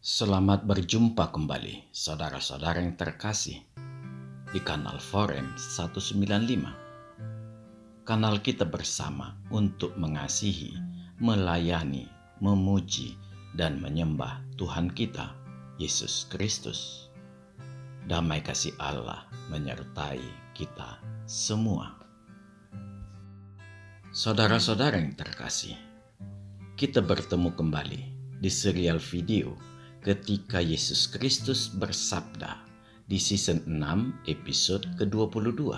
Selamat berjumpa kembali, saudara-saudara yang terkasih, di kanal Forem 195. Kanal kita bersama untuk mengasihi, melayani, memuji, dan menyembah Tuhan kita, Yesus Kristus. Damai kasih Allah menyertai kita semua. Saudara-saudara yang terkasih, kita bertemu kembali di serial video ketika Yesus Kristus bersabda di season 6 episode ke-22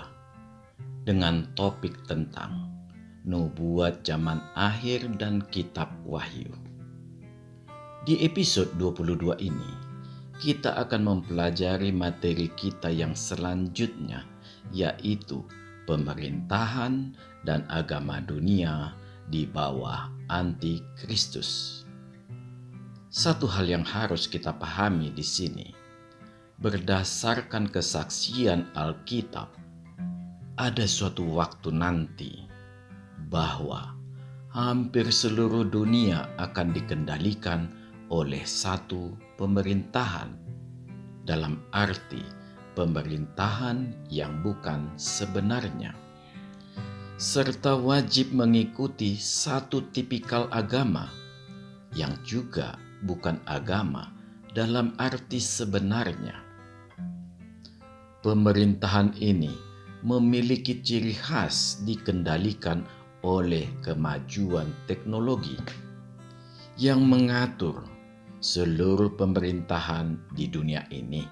dengan topik tentang nubuat zaman akhir dan kitab Wahyu. Di episode 22 ini, kita akan mempelajari materi kita yang selanjutnya, yaitu pemerintahan dan agama dunia di bawah antikristus. Satu hal yang harus kita pahami di sini, berdasarkan kesaksian Alkitab, ada suatu waktu nanti bahwa hampir seluruh dunia akan dikendalikan oleh satu pemerintahan, dalam arti pemerintahan yang bukan sebenarnya, serta wajib mengikuti satu tipikal agama yang juga bukan agama dalam arti sebenarnya. Pemerintahan ini memiliki ciri khas dikendalikan oleh kemajuan teknologi yang mengatur seluruh pemerintahan di dunia ini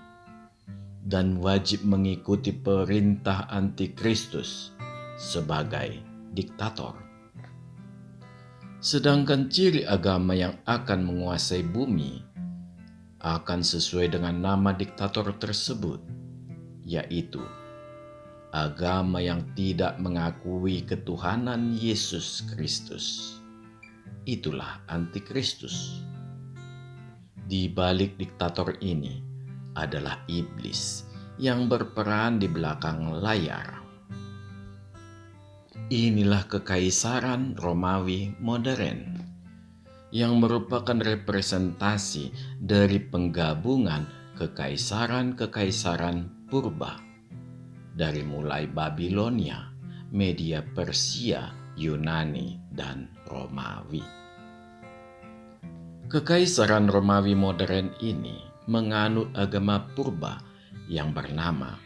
dan wajib mengikuti perintah antikristus sebagai diktator. Sedangkan ciri agama yang akan menguasai bumi akan sesuai dengan nama diktator tersebut, yaitu agama yang tidak mengakui ketuhanan Yesus Kristus. Itulah antikristus. Di balik diktator ini adalah iblis yang berperan di belakang layar. Inilah kekaisaran Romawi modern yang merupakan representasi dari penggabungan kekaisaran-kekaisaran purba dari mulai Babilonia, Media Persia, Yunani, dan Romawi. Kekaisaran Romawi modern ini menganut agama purba yang bernama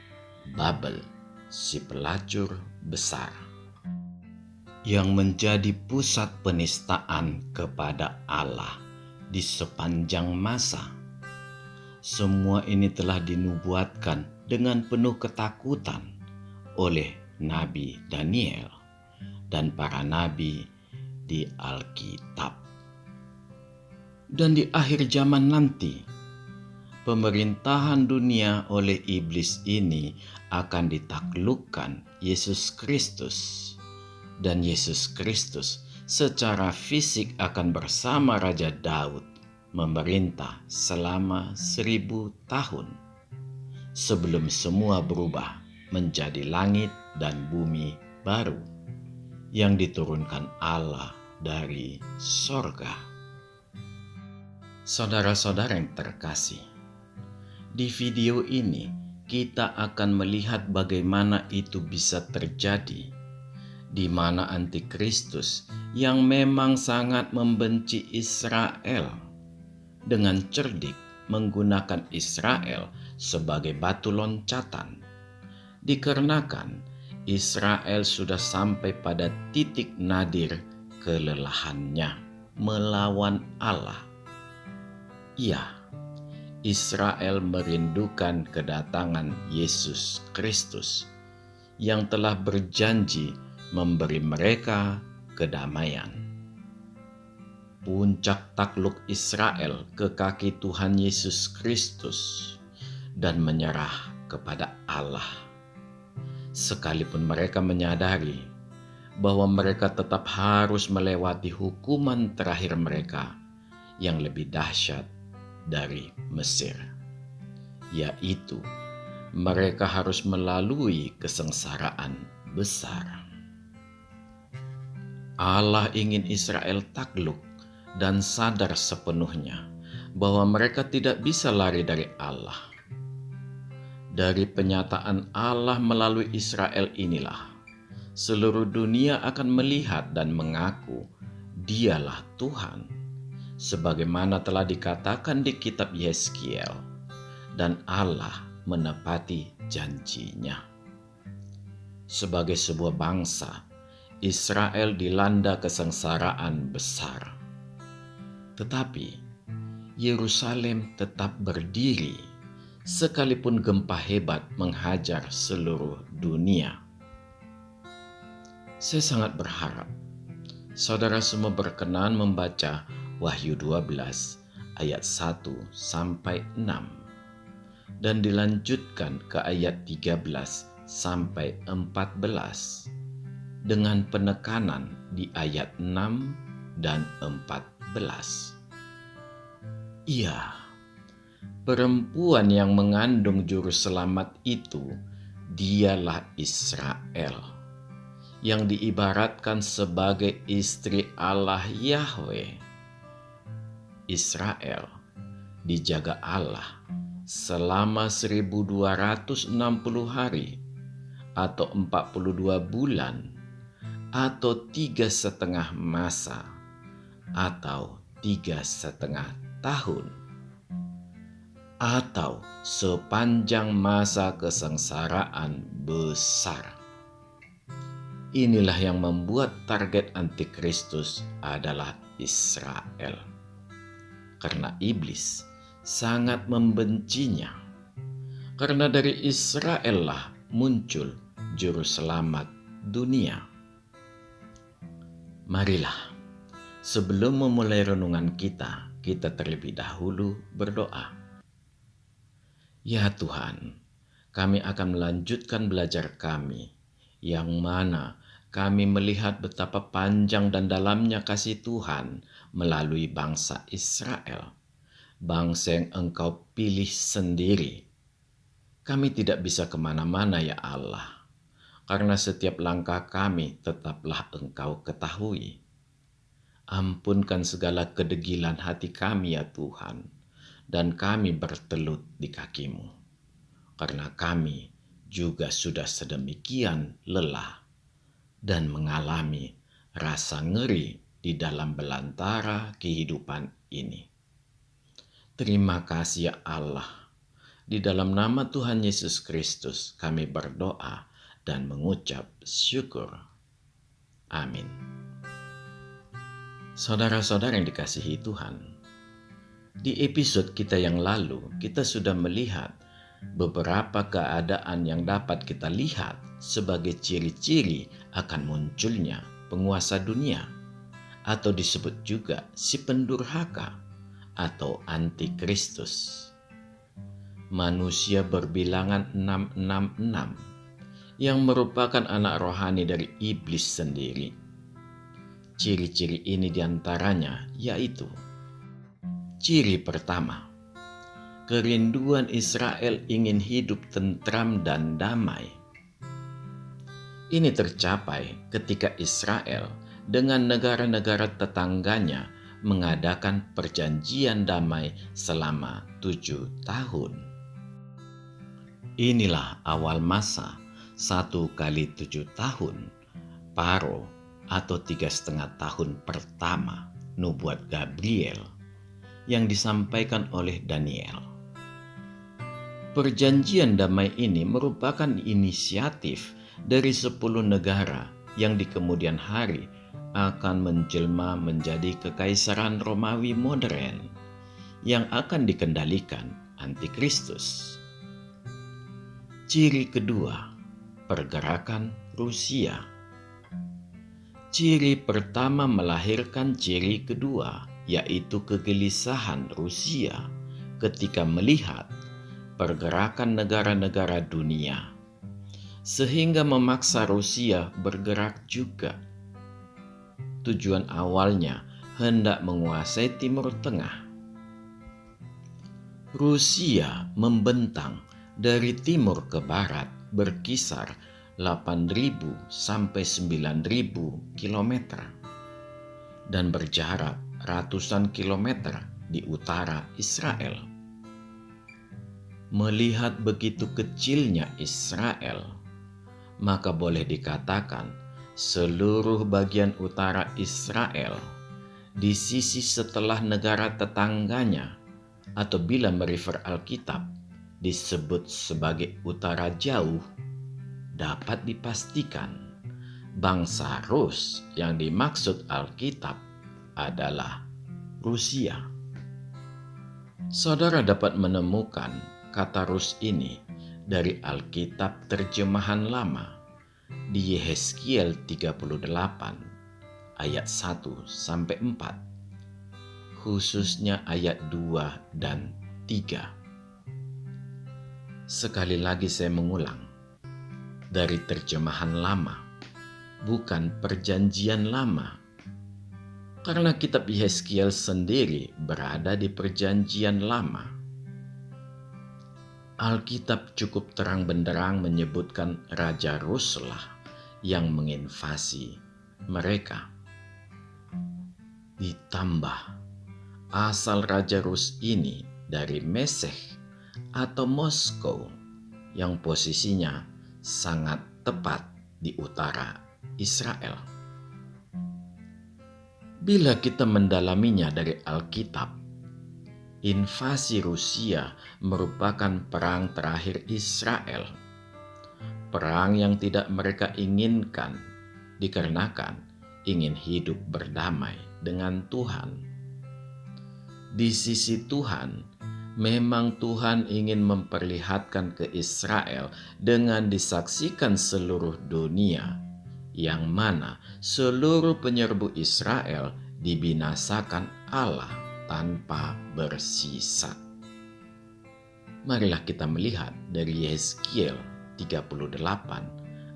Babel, si pelacur besar, yang menjadi pusat penistaan kepada Allah di sepanjang masa. Semua ini telah dinubuatkan dengan penuh ketakutan oleh Nabi Daniel dan para nabi di Alkitab. Dan di akhir zaman nanti, pemerintahan dunia oleh iblis ini akan ditaklukkan Yesus Kristus. Dan Yesus Kristus secara fisik akan bersama Raja Daud memerintah selama 1000 tahun sebelum semua berubah menjadi langit dan bumi baru yang diturunkan Allah dari sorga. Saudara-saudara yang terkasih, di video ini kita akan melihat bagaimana itu bisa terjadi, di mana antikristus yang memang sangat membenci Israel dengan cerdik menggunakan Israel sebagai batu loncatan, dikarenakan Israel sudah sampai pada titik nadir kelelahannya melawan Allah. Ya, Israel merindukan kedatangan Yesus Kristus yang telah berjanji memberi mereka kedamaian. Puncak takluk Israel ke kaki Tuhan Yesus Kristus dan menyerah kepada Allah. Sekalipun mereka menyadari bahwa mereka tetap harus melewati hukuman terakhir mereka yang lebih dahsyat dari Mesir, yaitu mereka harus melalui kesengsaraan besar. Allah ingin Israel takluk dan sadar sepenuhnya bahwa mereka tidak bisa lari dari Allah. Dari penyataan Allah melalui Israel inilah, seluruh dunia akan melihat dan mengaku Dialah Tuhan, sebagaimana telah dikatakan di kitab Yeskiel, dan Allah menepati janjinya. Sebagai sebuah bangsa, Israel dilanda kesengsaraan besar. Tetapi Yerusalem tetap berdiri sekalipun gempa hebat menghajar seluruh dunia. Saya sangat berharap saudara semua berkenan membaca Wahyu 12 ayat 1 sampai 6 dan dilanjutkan ke ayat 13 sampai 14 dengan penekanan di ayat 6 dan 14. Iya, perempuan yang mengandung juru selamat itu dialah Israel, yang diibaratkan sebagai istri Allah Yahweh. Israel dijaga Allah selama 1260 hari atau 42 bulan atau 3,5 masa atau 3,5 tahun atau sepanjang masa kesengsaraan besar. Inilah yang membuat target antikristus adalah Israel, karena iblis sangat membencinya. Karena dari Israel lah muncul juru selamat dunia. Marilah, sebelum memulai renungan kita terlebih dahulu berdoa. Ya Tuhan, kami akan melanjutkan belajar kami, yang mana kami melihat betapa panjang dan dalamnya kasih Tuhan melalui bangsa Israel, bangsa yang Engkau pilih sendiri. Kami tidak bisa kemana-mana ya Allah, karena setiap langkah kami tetaplah Engkau ketahui. Ampunkan segala kedegilan hati kami ya Tuhan, dan kami bertelut di kaki-Mu, karena kami juga sudah sedemikian lelah dan mengalami rasa ngeri di dalam belantara kehidupan ini. Terima kasih ya Allah. Di dalam nama Tuhan Yesus Kristus kami berdoa dan mengucap syukur. Amin. Saudara-saudara yang dikasihi Tuhan, di episode kita yang lalu kita sudah melihat beberapa keadaan yang dapat kita lihat sebagai ciri-ciri akan munculnya penguasa dunia, atau disebut juga si pendurhaka atau antikristus. Manusia berbilangan 666 yang merupakan anak rohani dari iblis sendiri. Ciri-ciri ini diantaranya yaitu: ciri pertama, kerinduan Israel ingin hidup tentram dan damai. Ini tercapai ketika Israel dengan negara-negara tetangganya mengadakan perjanjian damai selama 7 tahun. Inilah awal masa 1 kali 7 tahun, Paro atau 3,5 tahun pertama nubuat Gabriel yang disampaikan oleh Daniel. Perjanjian damai ini merupakan inisiatif dari 10 negara yang di kemudian hari akan menjelma menjadi kekaisaran Romawi modern yang akan dikendalikan antikristus. Ciri kedua, pergerakan Rusia. Ciri pertama melahirkan ciri kedua, yaitu kegelisahan Rusia ketika melihat pergerakan negara-negara dunia, sehingga memaksa Rusia bergerak juga. Tujuan awalnya hendak menguasai Timur Tengah. Rusia membentang dari timur ke barat berkisar 8.000 sampai 9.000 kilometer dan berjarak ratusan kilometer di utara Israel. Melihat begitu kecilnya Israel, maka boleh dikatakan seluruh bagian utara Israel di sisi setelah negara tetangganya, atau bila merefer Alkitab disebut sebagai utara jauh, dapat dipastikan bangsa Rus yang dimaksud Alkitab adalah Rusia. Saudara dapat menemukan kata Rus ini dari Alkitab terjemahan lama di Yehezkiel 38 ayat 1-4, khususnya ayat 2 dan 3. Sekali lagi saya mengulang, dari terjemahan lama, bukan perjanjian lama. Karena kitab Yehezkiel sendiri berada di perjanjian lama. Alkitab cukup terang benderang menyebutkan Raja Ruslah yang menginvasi mereka. Ditambah, asal Raja Rus ini dari Mesech atau Moskow yang posisinya sangat tepat di utara Israel. Bila kita mendalaminya dari Alkitab, invasi Rusia merupakan perang terakhir Israel. Perang yang tidak mereka inginkan dikarenakan ingin hidup berdamai dengan Tuhan. Di sisi Tuhan, memang Tuhan ingin memperlihatkan ke Israel dengan disaksikan seluruh dunia, yang mana seluruh penyerbu Israel dibinasakan Allah tanpa bersisa. Marilah kita melihat dari Yehezkiel 38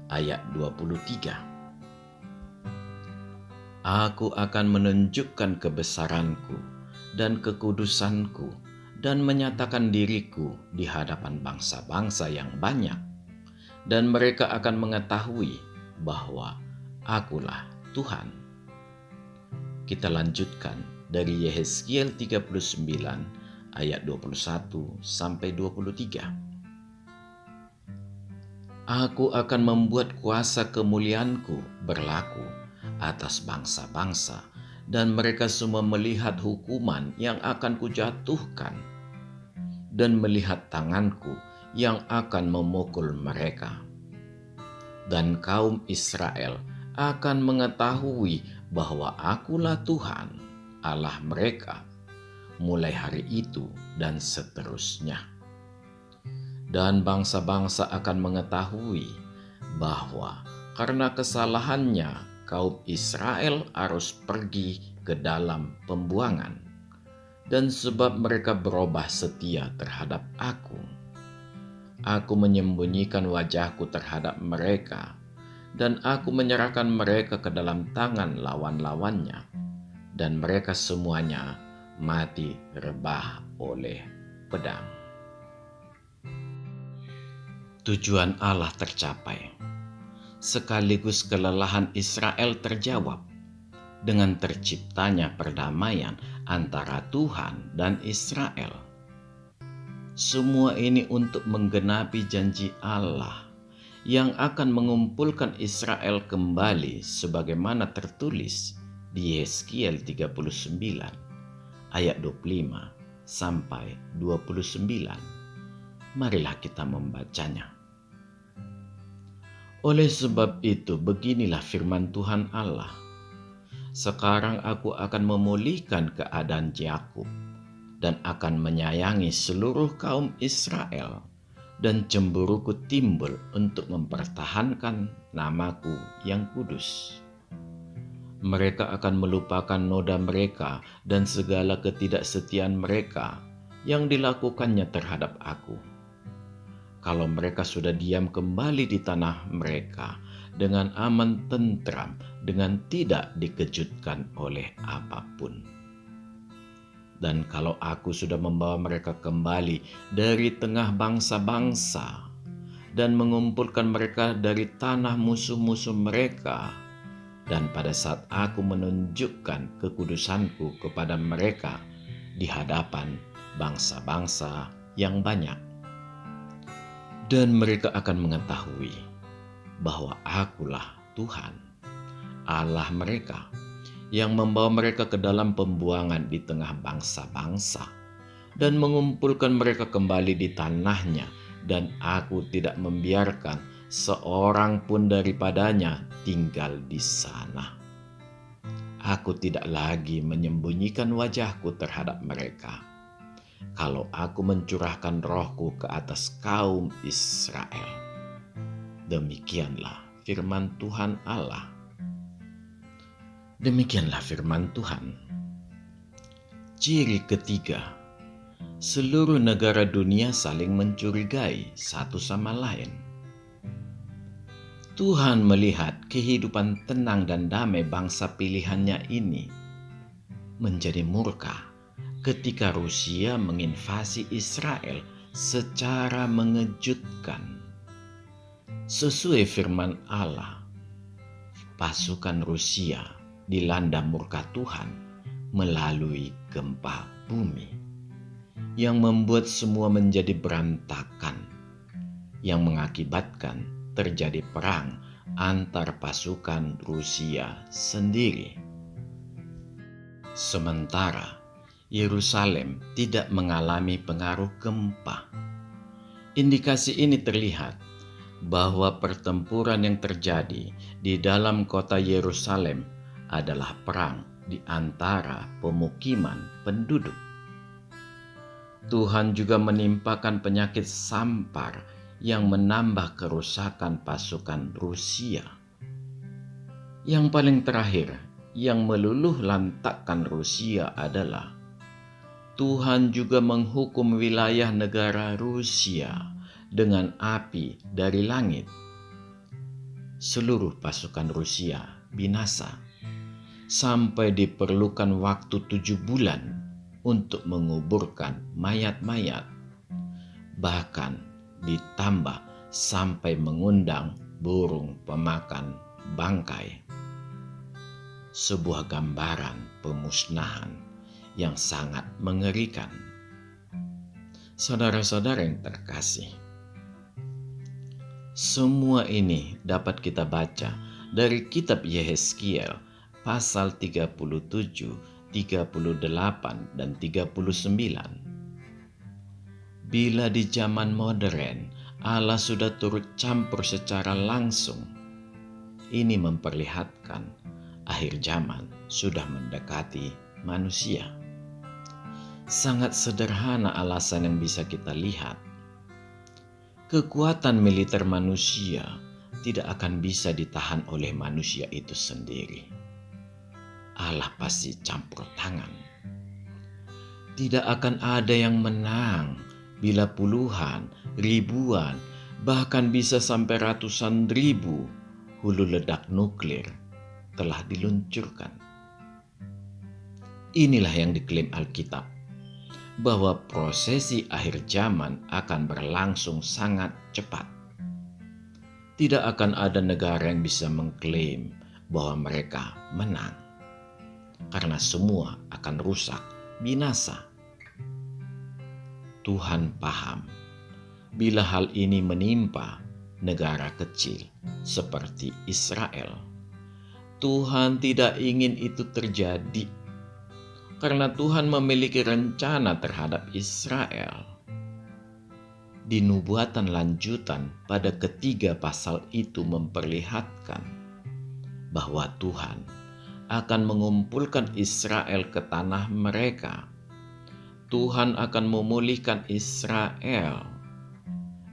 ayat 23. Aku akan menunjukkan kebesaranku dan kekudusanku dan menyatakan diriku di hadapan bangsa-bangsa yang banyak, dan mereka akan mengetahui bahwa akulah Tuhan. Kita lanjutkan dari Yehezkiel 39 ayat 21-23. Aku akan membuat kuasa kemuliaanku berlaku atas bangsa-bangsa, dan mereka semua melihat hukuman yang akan kujatuhkan, dan melihat tanganku yang akan memukul mereka. Dan kaum Israel akan mengetahui bahwa akulah Tuhan, Allah mereka, mulai hari itu dan seterusnya. Dan bangsa-bangsa akan mengetahui bahwa karena kesalahannya kaum Israel harus pergi ke dalam pembuangan, dan sebab mereka berubah setia terhadap Aku menyembunyikan wajahku terhadap mereka, dan aku menyerahkan mereka ke dalam tangan lawan-lawannya, dan mereka semuanya mati rebah oleh pedang. Tujuan Allah tercapai, sekaligus kelelahan Israel terjawab dengan terciptanya perdamaian antara Tuhan dan Israel. Semua ini untuk menggenapi janji Allah yang akan mengumpulkan Israel kembali sebagaimana tertulis di Yehezkiel 39 ayat 25-29. Marilah kita membacanya. Oleh sebab itu, beginilah firman Tuhan Allah. Sekarang aku akan memulihkan keadaan Yakub dan akan menyayangi seluruh kaum Israel, dan cemburuku timbul untuk mempertahankan namaku yang kudus. Mereka akan melupakan noda mereka dan segala ketidaksetiaan mereka yang dilakukannya terhadap aku. Kalau mereka sudah diam kembali di tanah mereka dengan aman tentram, dengan tidak dikejutkan oleh apapun. Dan kalau aku sudah membawa mereka kembali dari tengah bangsa-bangsa dan mengumpulkan mereka dari tanah musuh-musuh mereka, dan pada saat aku menunjukkan kekudusanku kepada mereka di hadapan bangsa-bangsa yang banyak. Dan mereka akan mengetahui bahwa Akulah Tuhan, Allah mereka, yang membawa mereka ke dalam pembuangan di tengah bangsa-bangsa dan mengumpulkan mereka kembali di tanahnya, dan Aku tidak membiarkan seorang pun daripadanya tinggal di sana. Aku tidak lagi menyembunyikan wajah-Ku terhadap mereka, kalau Aku mencurahkan Roh-Ku ke atas kaum Israel. Demikianlah firman Tuhan Allah. Demikianlah firman Tuhan. Ciri ketiga, seluruh negara dunia saling mencurigai satu sama lain. Tuhan melihat kehidupan tenang dan damai bangsa pilihannya ini menjadi murka ketika Rusia menginvasi Israel secara mengejutkan. Sesuai firman Allah, pasukan Rusia dilanda murka Tuhan melalui gempa bumi yang membuat semua menjadi berantakan, yang mengakibatkan terjadi perang antar pasukan Rusia sendiri. Sementara Yerusalem tidak mengalami pengaruh gempa. Indikasi ini terlihat bahwa pertempuran yang terjadi di dalam kota Yerusalem adalah perang di antara pemukiman penduduk. Tuhan juga menimpakan penyakit sampar yang menambah kerusakan pasukan Rusia. Yang paling terakhir, yang meluluh lantakkan Rusia adalah Tuhan juga menghukum wilayah negara Rusia dengan api dari langit. Seluruh pasukan Rusia binasa sampai diperlukan waktu 7 bulan untuk menguburkan mayat-mayat, bahkan ditambah sampai mengundang burung pemakan bangkai. Sebuah gambaran pemusnahan yang sangat mengerikan. Saudara-saudara yang terkasih, semua ini dapat kita baca dari kitab Yehezkiel pasal 37, 38, dan 39. Bila di zaman modern Allah sudah turut campur secara langsung, ini memperlihatkan akhir zaman sudah mendekati manusia. Sangat sederhana alasan yang bisa kita lihat. Kekuatan militer manusia tidak akan bisa ditahan oleh manusia itu sendiri. Allah pasti campur tangan. Tidak akan ada yang menang bila puluhan, ribuan, bahkan bisa sampai ratusan ribu hulu ledak nuklir telah diluncurkan. Inilah yang diklaim Alkitab, bahwa prosesi akhir zaman akan berlangsung sangat cepat. Tidak akan ada negara yang bisa mengklaim bahwa mereka menang, karena semua akan rusak, binasa. Tuhan paham bila hal ini menimpa negara kecil seperti Israel. Tuhan tidak ingin itu terjadi karena Tuhan memiliki rencana terhadap Israel. Di nubuatan lanjutan pada ketiga pasal itu memperlihatkan bahwa Tuhan akan mengumpulkan Israel ke tanah mereka. Tuhan akan memulihkan Israel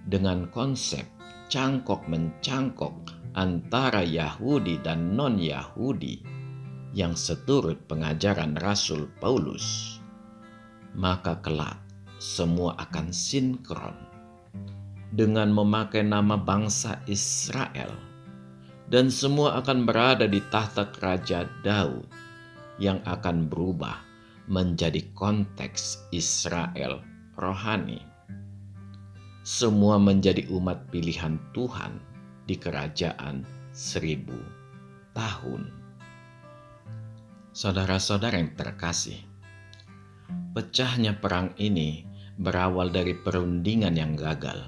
dengan konsep cangkok-mencangkok antara Yahudi dan non-Yahudi yang seturut pengajaran Rasul Paulus. Maka kelak semua akan sinkron dengan memakai nama bangsa Israel, dan semua akan berada di tahta Raja Daud yang akan berubah menjadi konteks Israel rohani. Semua menjadi umat pilihan Tuhan di kerajaan 1000 tahun. Saudara-saudara yang terkasih, Pecahnya perang ini berawal dari perundingan yang gagal,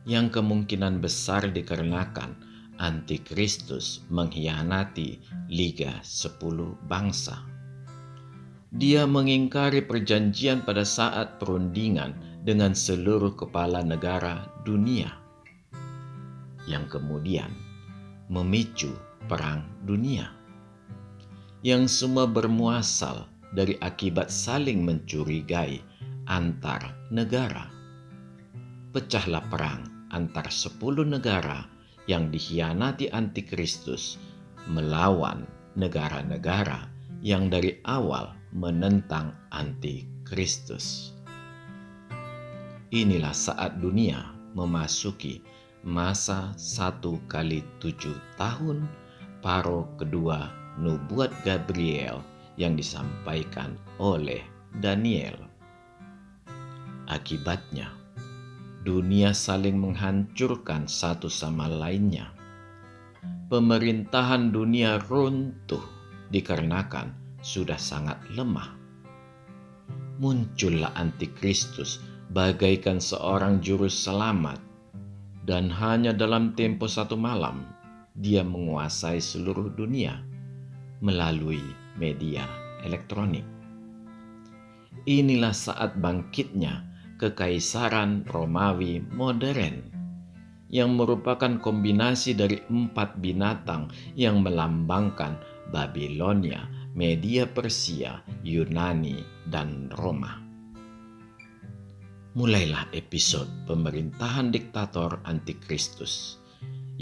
yang kemungkinan besar dikarenakan Antikristus mengkhianati Liga 10 Bangsa. Dia mengingkari perjanjian pada saat perundingan dengan seluruh kepala negara dunia, yang kemudian memicu perang dunia, yang semua bermuasal dari akibat saling mencurigai antar negara. Pecahlah perang antar 10 negara yang dikhianati Antikristus melawan negara-negara yang dari awal menentang Antikristus. Inilah saat dunia memasuki masa 1x7 tahun paro kedua nubuat Gabriel yang disampaikan oleh Daniel. Akibatnya, dunia saling menghancurkan satu sama lainnya. Pemerintahan dunia runtuh dikarenakan sudah sangat lemah. Muncullah Antikristus bagaikan seorang juru selamat, dan hanya dalam tempo 1 malam dia menguasai seluruh dunia melalui media elektronik. Inilah saat bangkitnya Kekaisaran Romawi modern, yang merupakan kombinasi dari 4 binatang yang melambangkan Babilonia, Media Persia, Yunani, dan Roma. Mulailah episode pemerintahan diktator Antikristus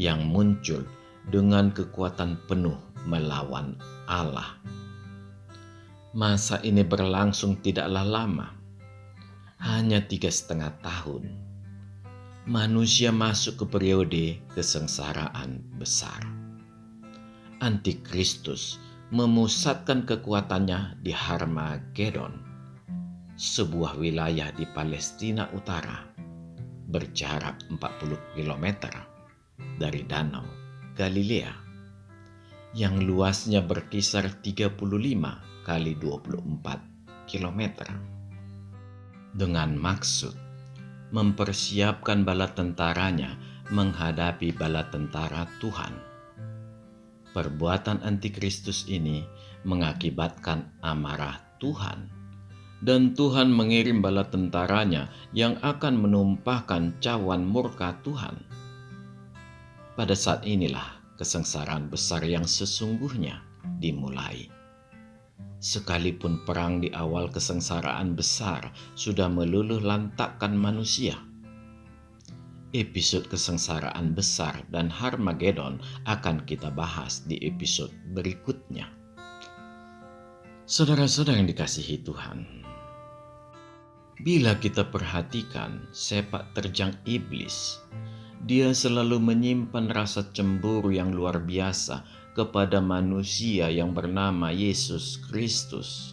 yang muncul dengan kekuatan penuh melawan Allah. Masa ini berlangsung tidaklah lama, hanya 3,5 tahun. Manusia masuk ke periode kesengsaraan besar. Antikristus memusatkan kekuatannya di Harmagedon, sebuah wilayah di Palestina Utara, berjarak 40 km dari Danau Galilea, yang luasnya berkisar 35 kali 24 km, dengan maksud mempersiapkan bala tentaranya menghadapi bala tentara Tuhan. Perbuatan Antikristus ini mengakibatkan amarah Tuhan, dan Tuhan mengirim bala tentaranya yang akan menumpahkan cawan murka Tuhan. Pada saat inilah kesengsaraan besar yang sesungguhnya dimulai. Sekalipun perang di awal kesengsaraan besar sudah meluluh lantakkan manusia, episode kesengsaraan besar dan Harmagedon akan kita bahas di episode berikutnya. Saudara-saudara yang dikasihi Tuhan, bila kita perhatikan sepak terjang iblis, dia selalu menyimpan rasa cemburu yang luar biasa kepada manusia yang bernama Yesus Kristus.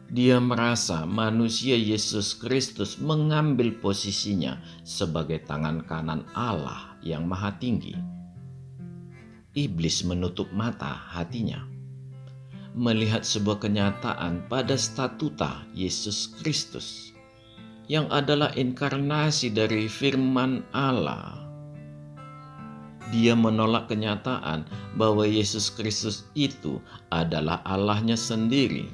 Dia merasa manusia Yesus Kristus mengambil posisinya sebagai tangan kanan Allah yang Maha Tinggi. Iblis menutup mata hatinya melihat sebuah kenyataan pada statuta Yesus Kristus, yang adalah inkarnasi dari firman Allah. Dia menolak kenyataan bahwa Yesus Kristus itu adalah Allahnya sendiri.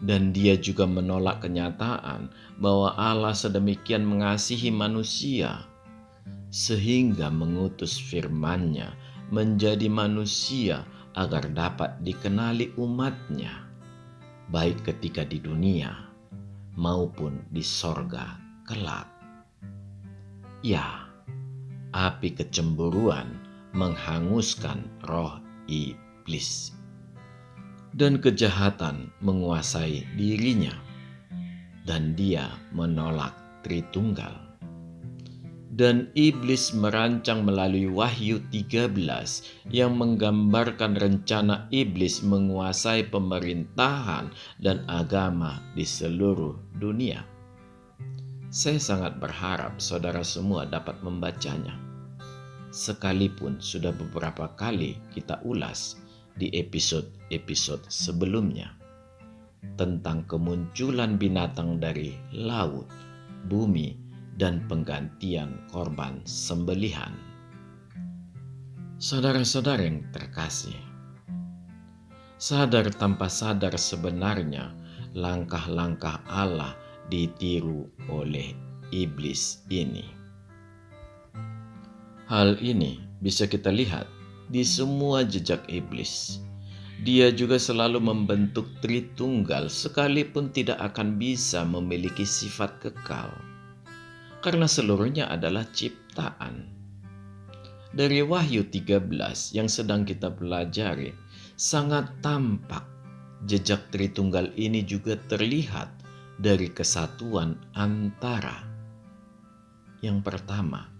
Dan dia juga menolak kenyataan bahwa Allah sedemikian mengasihi manusia sehingga mengutus firman-Nya menjadi manusia agar dapat dikenali umat-Nya, baik ketika di dunia maupun di sorga kelak. Ya, api kecemburuan menghanguskan roh iblis, dan kejahatan menguasai dirinya, dan dia menolak Tritunggal. Dan iblis merancang melalui Wahyu 13 yang menggambarkan rencana iblis menguasai pemerintahan dan agama di seluruh dunia. Saya sangat berharap saudara semua dapat membacanya, sekalipun sudah beberapa kali kita ulas di episode-episode sebelumnya. tentang kemunculan binatang dari laut, bumi, dan penggantian korban sembelihan. Saudara-saudara yang terkasih, sadar tanpa sadar sebenarnya langkah-langkah Allah ditiru oleh iblis ini. Hal ini bisa kita lihat di semua jejak iblis. Dia juga selalu membentuk Tritunggal sekalipun tidak akan bisa memiliki sifat kekal, karena seluruhnya adalah ciptaan. Dari Wahyu 13 yang sedang kita pelajari, sangat tampak jejak Tritunggal ini juga terlihat dari kesatuan antara yang pertama,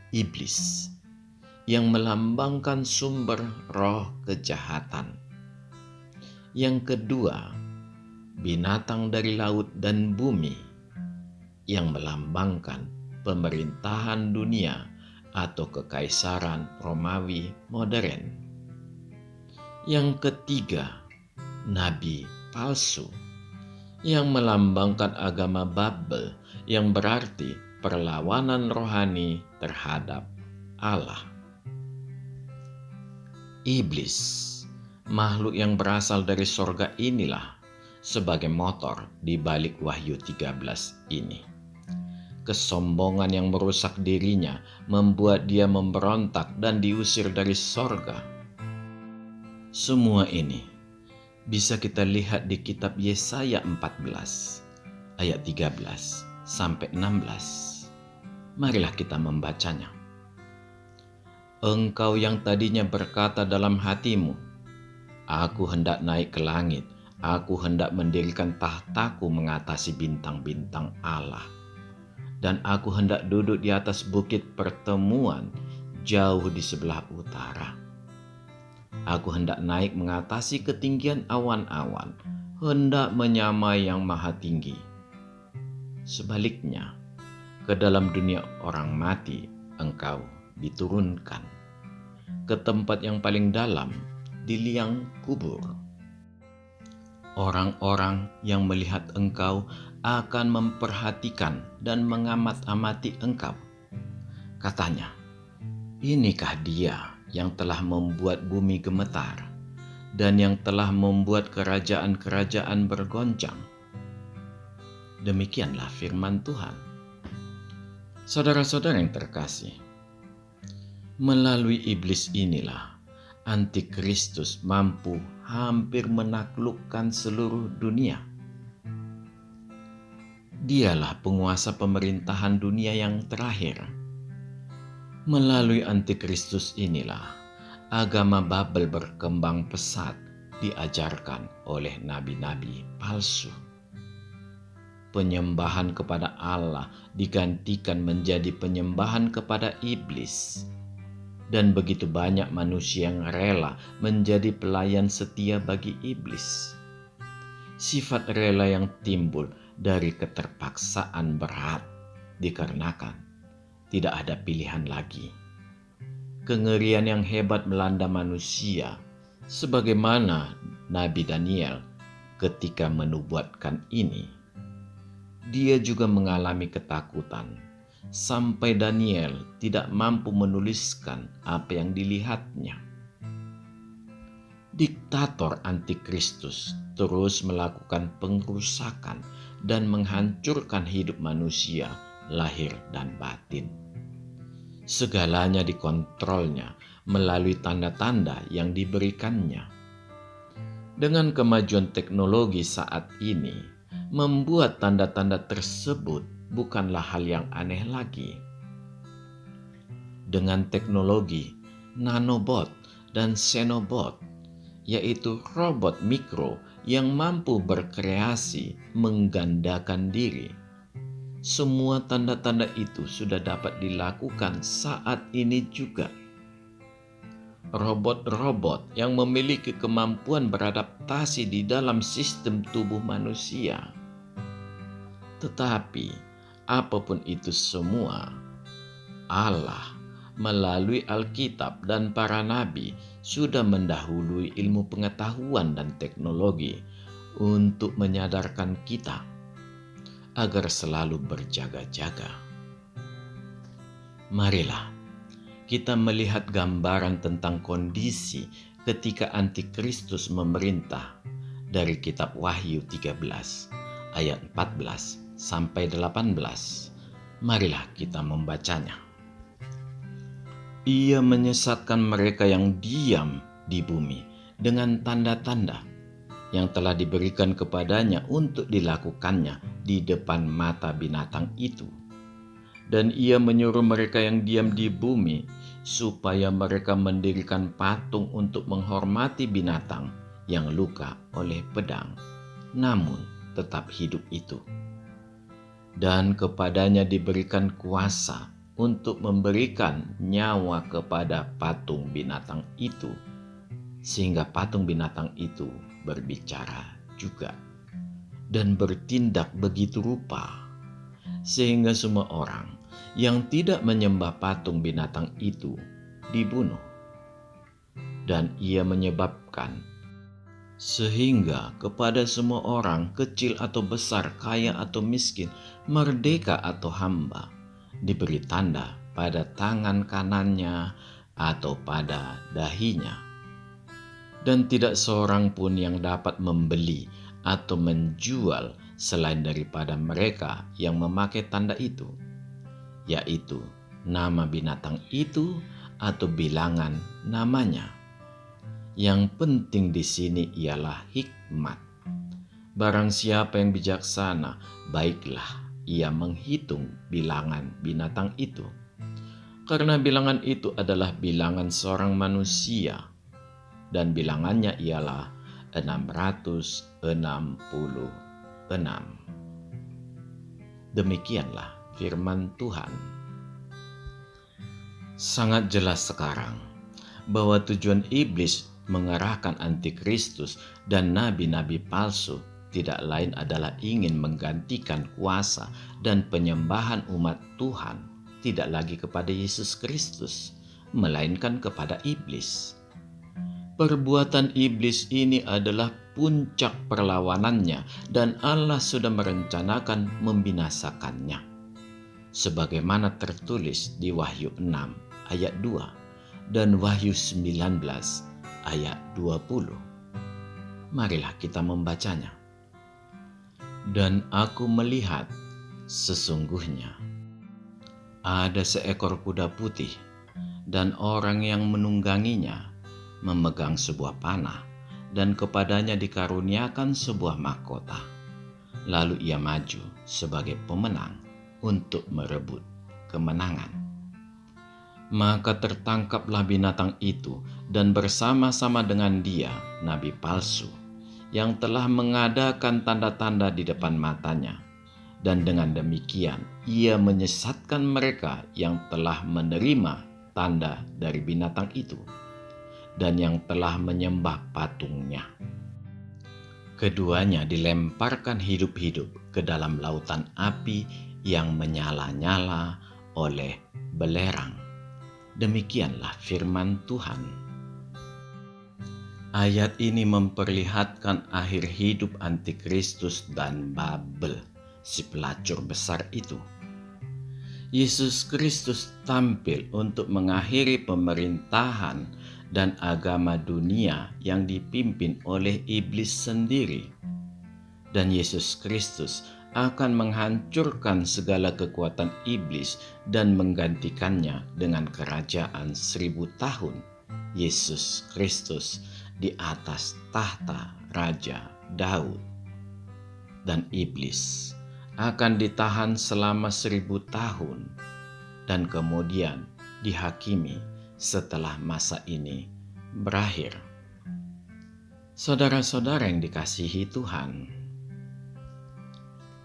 iblis, yang melambangkan sumber roh kejahatan. Yang kedua, binatang dari laut dan bumi, yang melambangkan pemerintahan dunia atau kekaisaran Romawi modern. Yang ketiga, nabi palsu, yang melambangkan agama Babel, yang berarti perlawanan rohani terhadap Allah. Iblis, makhluk yang berasal dari sorga inilah sebagai motor di balik Wahyu 13 ini. Kesombongan yang merusak dirinya membuat dia memberontak dan diusir dari sorga. Semua ini bisa kita lihat di kitab Yesaya 14 ayat 13 sampai 16. Marilah kita membacanya. Engkau yang tadinya berkata dalam hatimu, aku hendak naik ke langit, aku hendak mendirikan tahtaku mengatasi bintang-bintang Allah. Dan aku hendak duduk di atas bukit pertemuan jauh di sebelah utara. Aku hendak naik mengatasi ketinggian awan-awan, hendak menyamai yang maha tinggi. Sebaliknya, ke dalam dunia orang mati engkau diturunkan, ke tempat yang paling dalam di liang kubur. Orang-orang yang melihat engkau akan memperhatikan dan mengamat-amati engkau. Katanya, inikah dia yang telah membuat bumi gemetar dan yang telah membuat kerajaan-kerajaan bergoncang? Demikianlah firman Tuhan. Saudara-saudara yang terkasih, melalui iblis inilah Antikristus mampu hampir menaklukkan seluruh dunia. Dialah penguasa pemerintahan dunia yang terakhir. Melalui Antikristus inilah agama Babel berkembang pesat diajarkan oleh nabi-nabi palsu. Penyembahan kepada Allah digantikan menjadi penyembahan kepada iblis. Dan begitu banyak manusia yang rela menjadi pelayan setia bagi iblis. Sifat rela yang timbul dari keterpaksaan berat dikarenakan tidak ada pilihan lagi. Kengerian yang hebat melanda manusia, sebagaimana Nabi Daniel ketika menubuatkan ini. Dia juga mengalami ketakutan sampai Daniel tidak mampu menuliskan apa yang dilihatnya. Diktator Antikristus terus melakukan pengrusakan dan menghancurkan hidup manusia lahir dan batin. Segalanya dikontrolnya melalui tanda-tanda yang diberikannya. Dengan kemajuan teknologi saat ini, membuat tanda-tanda tersebut bukanlah hal yang aneh lagi. Dengan teknologi nanobot dan xenobot, yaitu robot mikro yang mampu berkreasi menggandakan diri, semua tanda-tanda itu sudah dapat dilakukan saat ini juga. Robot-robot yang memiliki kemampuan beradaptasi di dalam sistem tubuh manusia. Tetapi apapun itu semua, Allah melalui Alkitab dan para nabi sudah mendahului ilmu pengetahuan dan teknologi untuk menyadarkan kita agar selalu berjaga-jaga. Marilah kita melihat gambaran tentang kondisi ketika Antikristus memerintah dari kitab Wahyu 13 ayat 14 sampai 18. Marilah kita membacanya. Ia menyesatkan mereka yang diam di bumi dengan tanda-tanda yang telah diberikan kepadanya untuk dilakukannya di depan mata binatang itu. Dan ia menyuruh mereka yang diam di bumi supaya mereka mendirikan patung untuk menghormati binatang yang luka oleh pedang, namun tetap hidup itu. Dan kepadanya diberikan kuasa untuk memberikan nyawa kepada patung binatang itu, sehingga patung binatang itu berbicara juga dan bertindak begitu rupa, sehingga semua orang yang tidak menyembah patung binatang itu dibunuh. Dan ia menyebabkan sehingga kepada semua orang, kecil atau besar, kaya atau miskin, merdeka atau hamba, diberi tanda pada tangan kanannya atau pada dahinya. Dan tidak seorang pun yang dapat membeli atau menjual selain daripada mereka yang memakai tanda itu, yaitu nama binatang itu atau bilangan namanya. Yang penting di sini ialah hikmat. Barang siapa yang bijaksana, baiklah ia menghitung bilangan binatang itu. Karena bilangan itu adalah bilangan seorang manusia, dan bilangannya ialah 666. Demikianlah firman Tuhan. Sangat jelas sekarang bahwa tujuan iblis mengarahkan Antikristus dan nabi-nabi palsu tidak lain adalah ingin menggantikan kuasa dan penyembahan umat Tuhan tidak lagi kepada Yesus Kristus, melainkan kepada iblis. Perbuatan iblis ini adalah puncak perlawanannya, dan Allah sudah merencanakan membinasakannya, sebagaimana tertulis di Wahyu 6 ayat 2 dan Wahyu 19 ayat 20. Marilah kita membacanya. Dan aku melihat sesungguhnya ada seekor kuda putih, dan orang yang menungganginya memegang sebuah panah, dan kepadanya dikaruniakan sebuah mahkota. Lalu ia maju sebagai pemenang untuk merebut kemenangan. Maka tertangkaplah binatang itu, dan bersama-sama dengan dia nabi palsu yang telah mengadakan tanda-tanda di depan matanya. Dan dengan demikian ia menyesatkan mereka yang telah menerima tanda dari binatang itu dan yang telah menyembah patungnya. Keduanya dilemparkan hidup-hidup ke dalam lautan api yang menyala-nyala oleh belerang. Demikianlah firman Tuhan. Ayat ini memperlihatkan akhir hidup Antikristus dan Babel, si pelacur besar itu. Yesus Kristus tampil untuk mengakhiri pemerintahan dan agama dunia yang dipimpin oleh iblis sendiri. Dan Yesus Kristus akan menghancurkan segala kekuatan iblis dan menggantikannya dengan kerajaan 1000 tahun. Yesus Kristus di atas tahta Raja Daud. Dan iblis akan ditahan selama 1000 tahun dan kemudian dihakimi setelah masa ini berakhir. Saudara-saudara yang dikasihi Tuhan,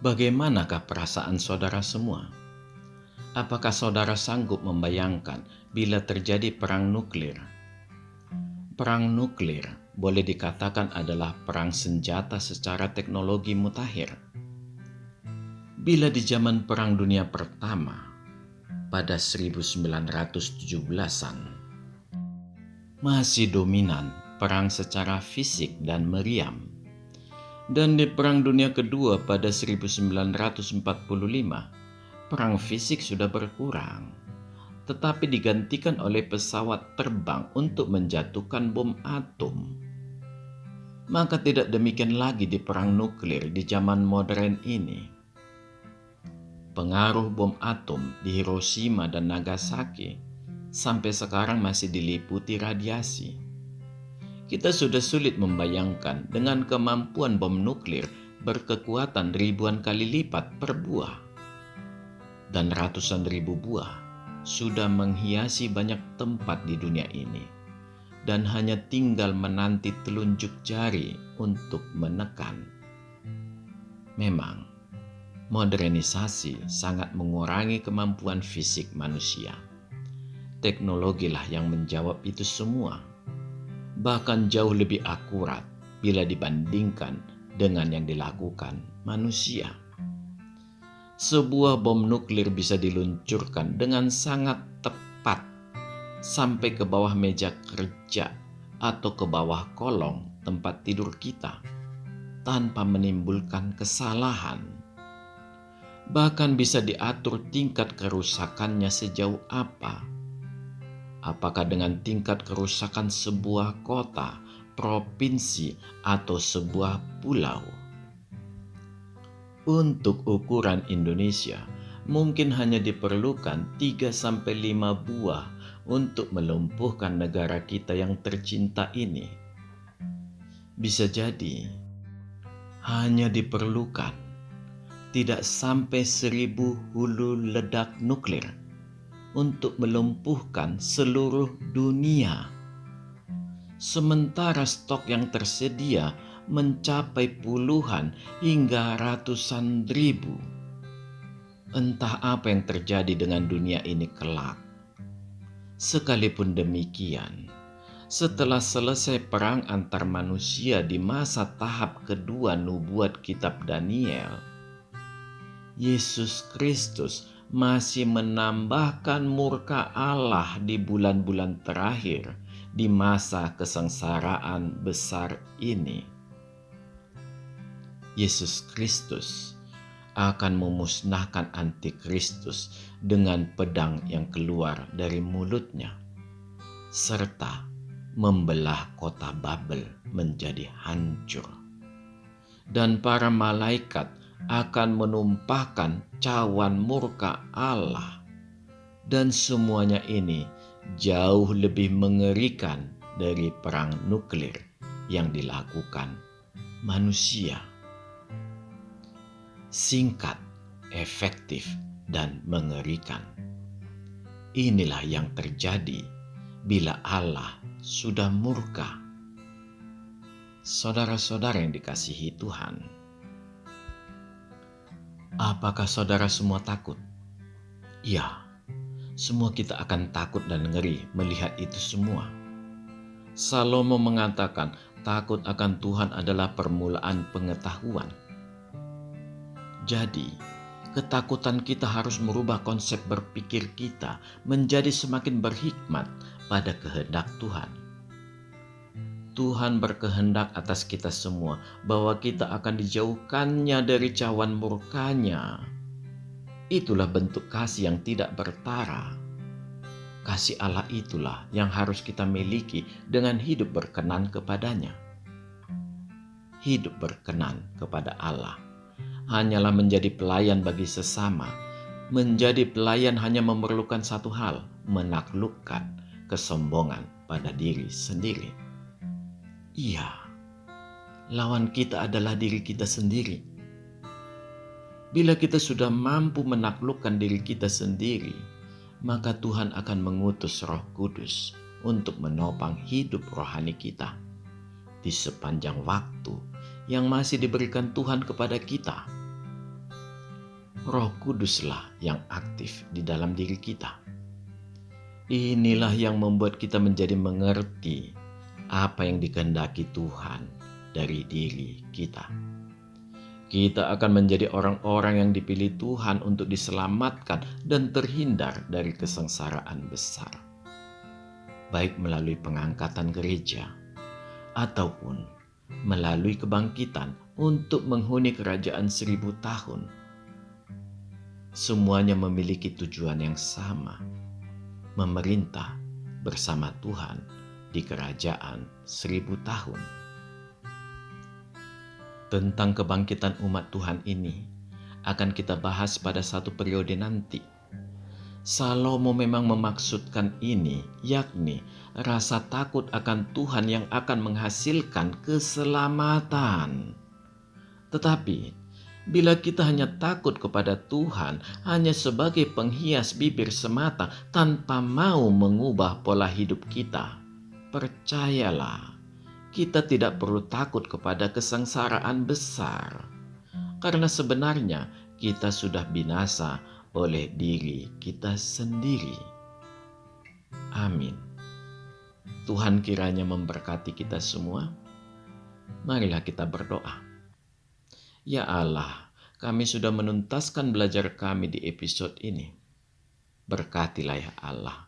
bagaimanakah perasaan saudara semua? Apakah saudara sanggup membayangkan bila terjadi perang nuklir? Perang nuklir boleh dikatakan adalah perang senjata secara teknologi mutakhir. Bila di zaman Perang Dunia Pertama pada 1917-an masih dominan perang secara fisik dan meriam, Dan di Perang Dunia Kedua pada 1945, perang fisik sudah berkurang, tetapi digantikan oleh pesawat terbang untuk menjatuhkan bom atom. Maka tidak demikian lagi di perang nuklir di zaman modern ini. Pengaruh bom atom di Hiroshima dan Nagasaki sampai sekarang masih diliputi radiasi. Kita sudah sulit membayangkan dengan kemampuan bom nuklir berkekuatan ribuan kali lipat per buah. Dan ratusan ribu buah sudah menghiasi banyak tempat di dunia ini. Dan hanya tinggal menanti telunjuk jari untuk menekan. Memang, modernisasi sangat mengurangi kemampuan fisik manusia. Teknologilah yang menjawab itu semua. Bahkan jauh lebih akurat bila dibandingkan dengan yang dilakukan manusia. Sebuah bom nuklir bisa diluncurkan dengan sangat tepat sampai ke bawah meja kerja atau ke bawah kolong tempat tidur kita tanpa menimbulkan kesalahan. Bahkan bisa diatur tingkat kerusakannya sejauh apa. Apakah dengan tingkat kerusakan sebuah kota, provinsi, atau sebuah pulau? Untuk ukuran Indonesia, mungkin hanya diperlukan 3-5 buah untuk melumpuhkan negara kita yang tercinta ini. Bisa jadi, hanya diperlukan tidak sampai 1000 hulu ledak nuklir untuk melumpuhkan seluruh dunia. Sementara stok yang tersedia mencapai puluhan hingga ratusan ribu. Entah apa yang terjadi dengan dunia ini kelak. Sekalipun demikian, setelah selesai perang antar manusia di masa tahap kedua nubuat kitab Daniel, Yesus Kristus masih menambahkan murka Allah di bulan-bulan terakhir di masa kesengsaraan besar ini. Yesus Kristus akan memusnahkan antikristus dengan pedang yang keluar dari mulutnya, serta membelah kota Babel menjadi hancur. Dan para malaikat akan menumpahkan cawan murka Allah. Dan semuanya ini jauh lebih mengerikan dari perang nuklir yang dilakukan manusia. Singkat, efektif, dan mengerikan. Inilah yang terjadi bila Allah sudah murka. Saudara-saudara yang dikasihi Tuhan, apakah saudara semua takut? Ya, semua kita akan takut dan ngeri melihat itu semua. Salomo mengatakan takut akan Tuhan adalah permulaan pengetahuan. Jadi, ketakutan kita harus merubah konsep berpikir kita menjadi semakin berhikmat pada kehendak Tuhan. Tuhan berkehendak atas kita semua bahwa kita akan dijauhkannya dari cawan murkanya. Itulah bentuk kasih yang tidak bertara. Kasih Allah itulah yang harus kita miliki dengan hidup berkenan kepadanya. Hidup berkenan kepada Allah hanyalah menjadi pelayan bagi sesama. Menjadi pelayan hanya memerlukan satu hal, menaklukkan kesombongan pada diri sendiri. Iya, lawan kita adalah diri kita sendiri. Bila kita sudah mampu menaklukkan diri kita sendiri, maka Tuhan akan mengutus Roh Kudus untuk menopang hidup rohani kita di sepanjang waktu yang masih diberikan Tuhan kepada kita. Roh Kuduslah yang aktif di dalam diri kita. Inilah yang membuat kita menjadi mengerti apa yang dikehendaki Tuhan dari diri kita. Kita akan menjadi orang-orang yang dipilih Tuhan untuk diselamatkan dan terhindar dari kesengsaraan besar. Baik melalui pengangkatan gereja ataupun melalui kebangkitan untuk menghuni kerajaan 1000 tahun. Semuanya memiliki tujuan yang sama, memerintah bersama Tuhan di kerajaan 1000 tahun. Tentang kebangkitan umat Tuhan ini akan kita bahas pada satu periode nanti. Salomo memang memaksudkan ini, yakni rasa takut akan Tuhan yang akan menghasilkan keselamatan. Tetapi, bila kita hanya takut kepada Tuhan hanya sebagai penghias bibir semata tanpa mau mengubah pola hidup kita, percayalah, kita tidak perlu takut kepada kesengsaraan besar. Karena sebenarnya kita sudah binasa oleh diri kita sendiri. Amin. Tuhan kiranya memberkati kita semua. Marilah kita berdoa. Ya Allah, kami sudah menuntaskan belajar kami di episode ini. Berkatilah ya Allah,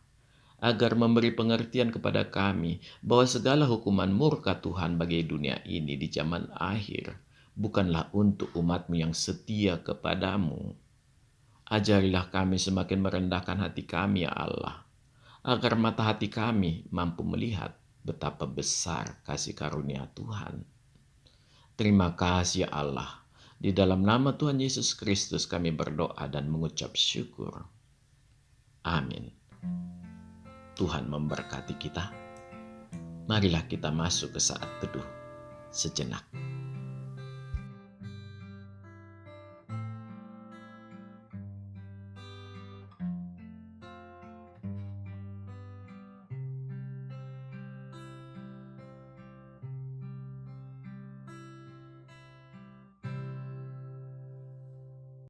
agar memberi pengertian kepada kami bahwa segala hukuman murka Tuhan bagi dunia ini di zaman akhir bukanlah untuk umat-Mu yang setia kepadamu. Ajarilah kami semakin merendahkan hati kami ya Allah, agar mata hati kami mampu melihat betapa besar kasih karunia Tuhan. Terima kasih ya Allah. Di dalam nama Tuhan Yesus Kristus kami berdoa dan mengucap syukur. Amin. Tuhan memberkati kita. Marilah kita masuk ke saat teduh sejenak.